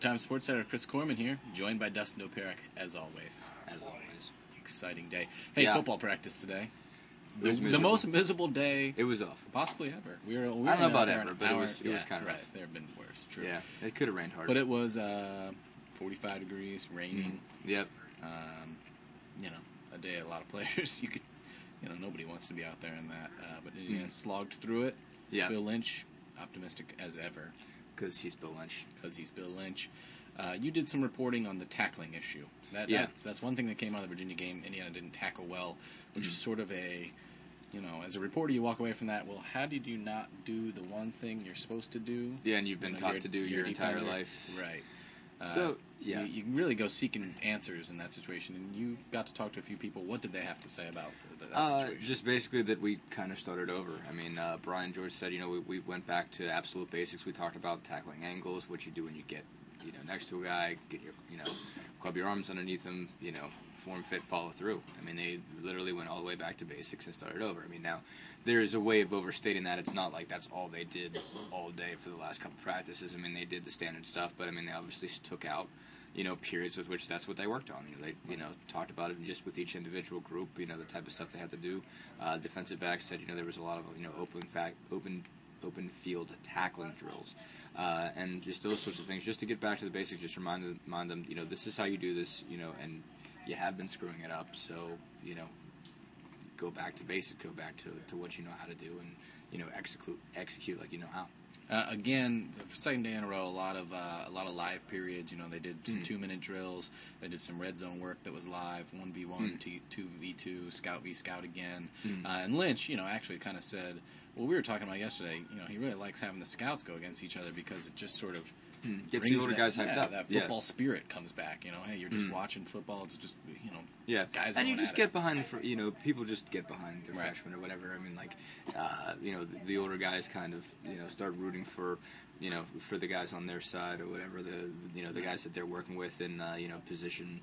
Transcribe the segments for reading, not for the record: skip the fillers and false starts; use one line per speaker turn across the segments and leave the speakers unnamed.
Herald-Times sports editor Chris Korman here, joined by Dustin Dopirak, as always.
As always.
Exciting day. Hey,
Yeah.
Football practice today.
The
most miserable day
It was awful.
possibly ever. We were
I don't know
out
about
there
ever,
an
but it
hour.
was kind of
right.
rough.
There have been worse. True.
Yeah, it could have rained harder.
But it was 45 degrees, raining.
Yep.
A day a lot of players. Nobody wants to be out there in that. But Indiana slogged through it.
Yeah.
Bill Lynch, optimistic as ever.
Because he's Bill Lynch.
You did some reporting on the tackling issue.
Yeah.
That's one thing that came out of the Virginia game. Indiana didn't tackle well, which is sort of a, as a reporter, you walk away from that. Well, how did you not do the one thing you're supposed to do?
Yeah, and you've been taught to do your entire life.
Right.
Yeah.
You really go seeking answers in that situation, and you got to talk to a few people. What did they have to say about that situation?
Just basically that we kind of started over. I mean, Brian George said, we went back to absolute basics. We talked about tackling angles, what you do when you get, next to a guy, get your, club your arms underneath him, form, fit, follow through. I mean, they literally went all the way back to basics and started over. I mean, now, there's a way of overstating that. It's not like that's all they did all day for the last couple practices. I mean, they did the standard stuff, but, they obviously took out, periods with which that's what they worked on. They, talked about it just with each individual group, the type of stuff they had to do. Defensive backs said, there was a lot of, open field tackling drills, and just those sorts of things, just to get back to the basics, just remind them, this is how you do this, and you have been screwing it up, so, go back to basics, go back to what you know how to do, and, execute like you know how.
Again, for the second day in a row, a lot of live periods. They did some 2-minute drills. They did some red zone work that was live, 1v1, 2v2, scout v scout again. And Lynch, actually kind of said, well, we were talking about yesterday, he really likes having the scouts go against each other because it just sort of
gets the older guys hyped up.
That football spirit comes back. Hey, you're just watching football. It's just, guys.
And you just get behind, people just get behind the freshmen or whatever. I mean, the older guys kind of, start rooting for, for the guys on their side or whatever. The guys that they're working with in, position.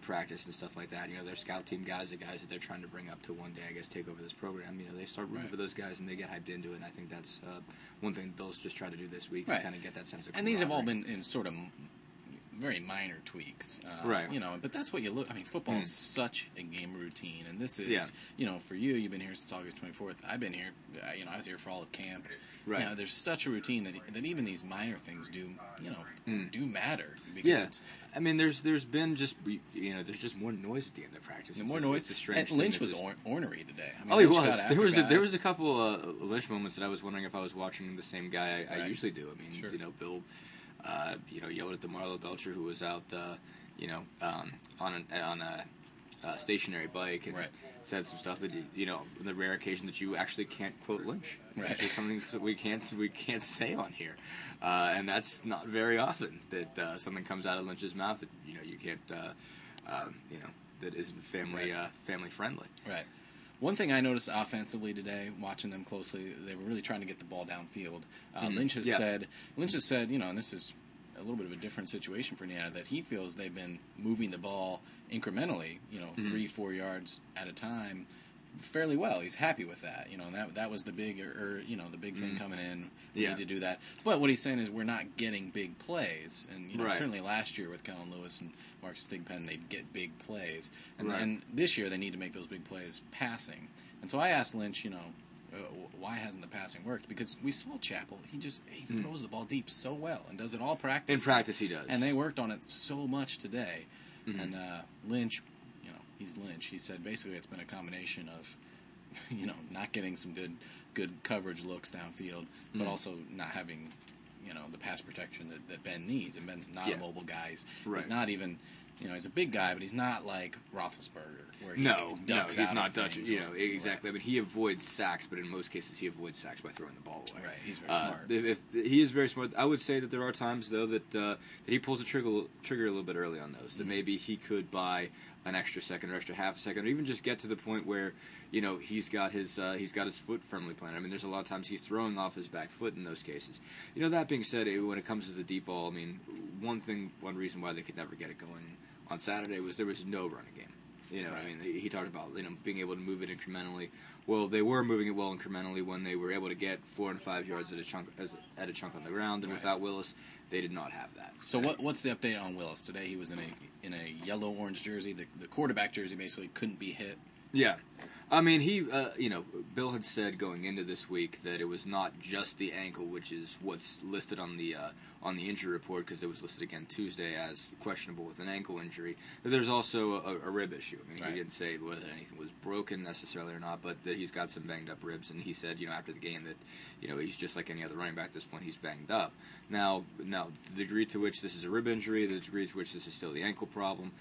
Practice and stuff like that. Their scout team guys, the guys that they're trying to bring up to one day, I guess, take over this program. They start rooting for those guys and they get hyped into it. And I think that's one thing Bill's just tried to do this week, is kind of get that sense of camaraderie.
And these have all been in sort of very minor tweaks,
right?
But that's what you look. I mean, football is such a game routine, and this is, for you, you've been here since August 24th. I've been here, I was here for all of camp.
Right.
There's such a routine that even these minor things do, do matter. Because
I mean, there's been just, there's just more noise at the end of practice.
More noise.
It's a strange
and Lynch
thing
was ornery today.
I mean, he was. There was a couple Lynch moments that I was wondering if I was watching the same guy I usually do. I mean, Bill. Yelled at the Marlo Belcher, who was out, on a stationary bike, and said some stuff that on the rare occasion that you actually can't quote Lynch.
Right.
It's something that we can't say on here, and that's not very often that something comes out of Lynch's mouth that you can't, that isn't family friendly.
Right. One thing I noticed offensively today, watching them closely, they were really trying to get the ball downfield. Lynch has said, and this is a little bit of a different situation for Indiana, that he feels they've been moving the ball incrementally, 3-4 yards at a time, fairly well. He's happy with that, and that was the big, the big thing coming in. We need to do that. But what he's saying is we're not getting big plays, and certainly last year with Kellen Lewis and Marcus Thigpen, they'd get big plays, and this year they need to make those big plays passing. And so I asked Lynch, why hasn't the passing worked? Because we saw Chappell. He throws the ball deep so well and does it all practice.
In practice, he does.
And they worked on it so much today. And Lynch, he's Lynch. He said basically it's been a combination of, not getting some good coverage looks downfield, but also not having, the pass protection that Ben needs. And Ben's not a mobile guy. He's not even. He's a big guy, but he's not like Roethlisberger, where he ducks
he's
out
not
of
Dutch.
things.
Exactly. I mean, he avoids sacks, but in most cases, he avoids sacks by throwing the ball away.
Right. He's very smart.
He is very smart. I would say that there are times, though, that he pulls the trigger a little bit early on those. That maybe he could buy an extra second or extra half a second, or even just get to the point where he's got his foot firmly planted. I mean, there's a lot of times he's throwing off his back foot in those cases. That being said, when it comes to the deep ball, I mean, one reason why they could never get it going on Saturday was there was no running game. You know, I mean, he talked about being able to move it incrementally. Well, they were moving it well incrementally when they were able to get 4 and 5 yards at a chunk on the ground, and without Willis, they did not have that.
So what's the update on Willis today? He was in a yellow-orange jersey. The quarterback jersey basically couldn't be hit.
Yeah. I mean, he, Bill had said going into this week that it was not just the ankle, which is what's listed on the injury report, because it was listed again Tuesday as questionable with an ankle injury. But there's also a rib issue. I mean, he didn't say whether anything was broken necessarily or not, but that he's got some banged up ribs. And he said, after the game that, he's just like any other running back at this point. He's banged up. Now, the degree to which this is a rib injury, the degree to which this is still the ankle problem,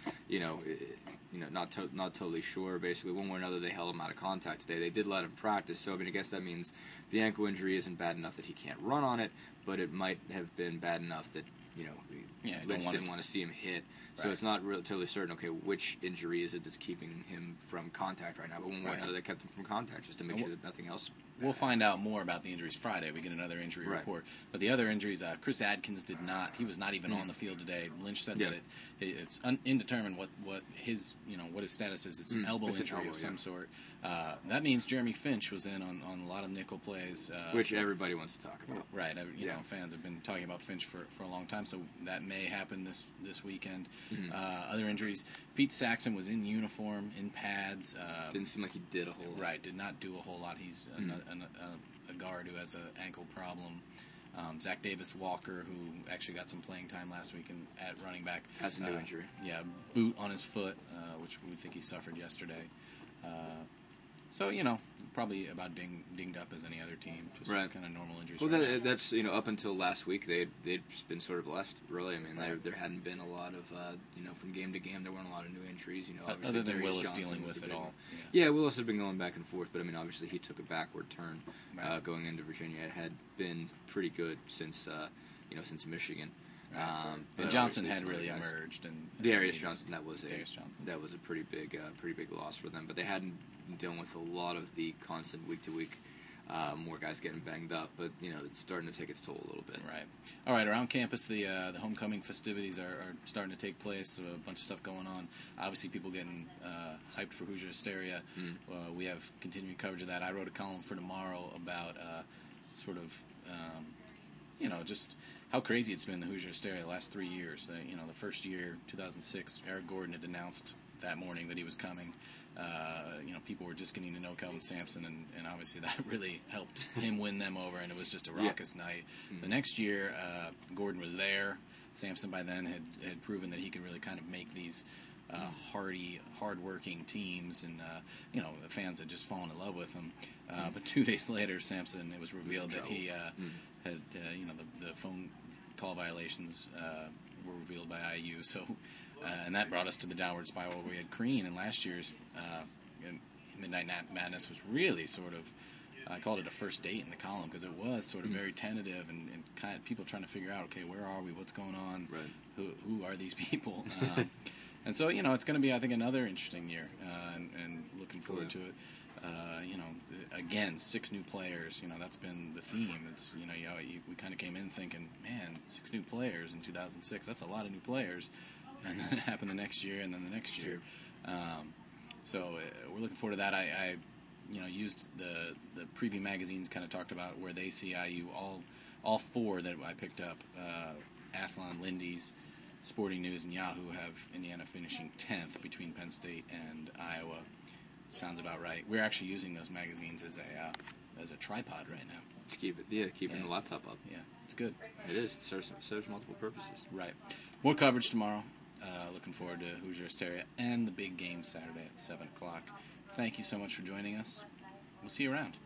not totally sure. Basically, one way or another, they held him out of contact today. They did let him practice, so I mean, I guess that means the ankle injury isn't bad enough that he can't run on it, but it might have been bad enough that Lynch didn't want to see him hit. So it's not really totally certain. Okay, which injury is it that's keeping him from contact right now? But one way or another, they kept him from contact just to make sure that nothing else.
We'll find out more about the injuries Friday. We get another injury report. But the other injuries, Chris Adkins did not. He was not even on the field today. Lynch said that it's indeterminate what his status is. It's an elbow injury of some sort. That means Jeremy Finch was in on a lot of nickel plays,
which everybody wants to talk about.
Right. Fans have been talking about Finch for a long time, so that may happen this weekend. Other injuries. Pete Saxon was in uniform, in pads.
Didn't seem like he did a whole lot.
Right. Did not do a whole lot. He's a guard who has an ankle problem. Zach Davis-Walker, who actually got some playing time last week at running back.
Has a new injury.
Yeah, boot on his foot, which we think he suffered yesterday. So, probably about dinged up as any other team. Just kind of normal injuries.
Well, that's, up until last week, they'd been sort of blessed, really. I mean, there hadn't been a lot of, from game to game, there weren't a lot of new injuries.
Other than Willis dealing with it all.
Yeah, Willis had been going back and forth, but, I mean, obviously he took a backward turn going into Virginia. It had been pretty good since Michigan.
And Johnson had really emerged, and
Darius Johnson. That was a pretty big loss for them. But they hadn't been dealing with a lot of the constant week to week, more guys getting banged up. But it's starting to take its toll a little bit.
Right. All right. Around campus, the homecoming festivities are starting to take place. A bunch of stuff going on. Obviously, people getting hyped for Hoosier Hysteria. We have continuing coverage of that. I wrote a column for tomorrow about just how crazy it's been, the Hoosier Hysteria, the last 3 years. The first year, 2006, Eric Gordon had announced that morning that he was coming. People were just getting to know Kelvin Sampson, and obviously that really helped him win them over, and it was just a raucous night. The next year, Gordon was there. Sampson by then had proven that he could really kind of make these hardy, hard-working teams, and the fans had just fallen in love with him. But 2 days later, Sampson, it was revealed that he had the phone call violations were revealed by IU. So, and that brought us to the downward spiral where we had Crean, and last year's Midnight Madness was really sort of, I called it a first date in the column because it was sort of very tentative and kind of people trying to figure out, okay, where are we? What's going on?
Right.
Who are these people? And so, it's going to be, I think, another interesting year, and looking forward to it. Again, 6 new players. That's been the theme. It's we kind of came in thinking, man, 6 new players in 2006. That's a lot of new players, and then it happened the next year, and then the next year. So we're looking forward to that. I used the preview magazines kind of talked about where they see IU. All 4 that I picked up, Athlon, Lindy's, Sporting News, and Yahoo have Indiana finishing 10th between Penn State and Iowa. Sounds about right. We're actually using those magazines as a tripod right now.
To keeping the laptop up.
Yeah, it's good.
It is. It serves multiple purposes.
Right. More coverage tomorrow. Looking forward to Hoosier Hysteria and the big game Saturday at 7 o'clock. Thank you so much for joining us. We'll see you around.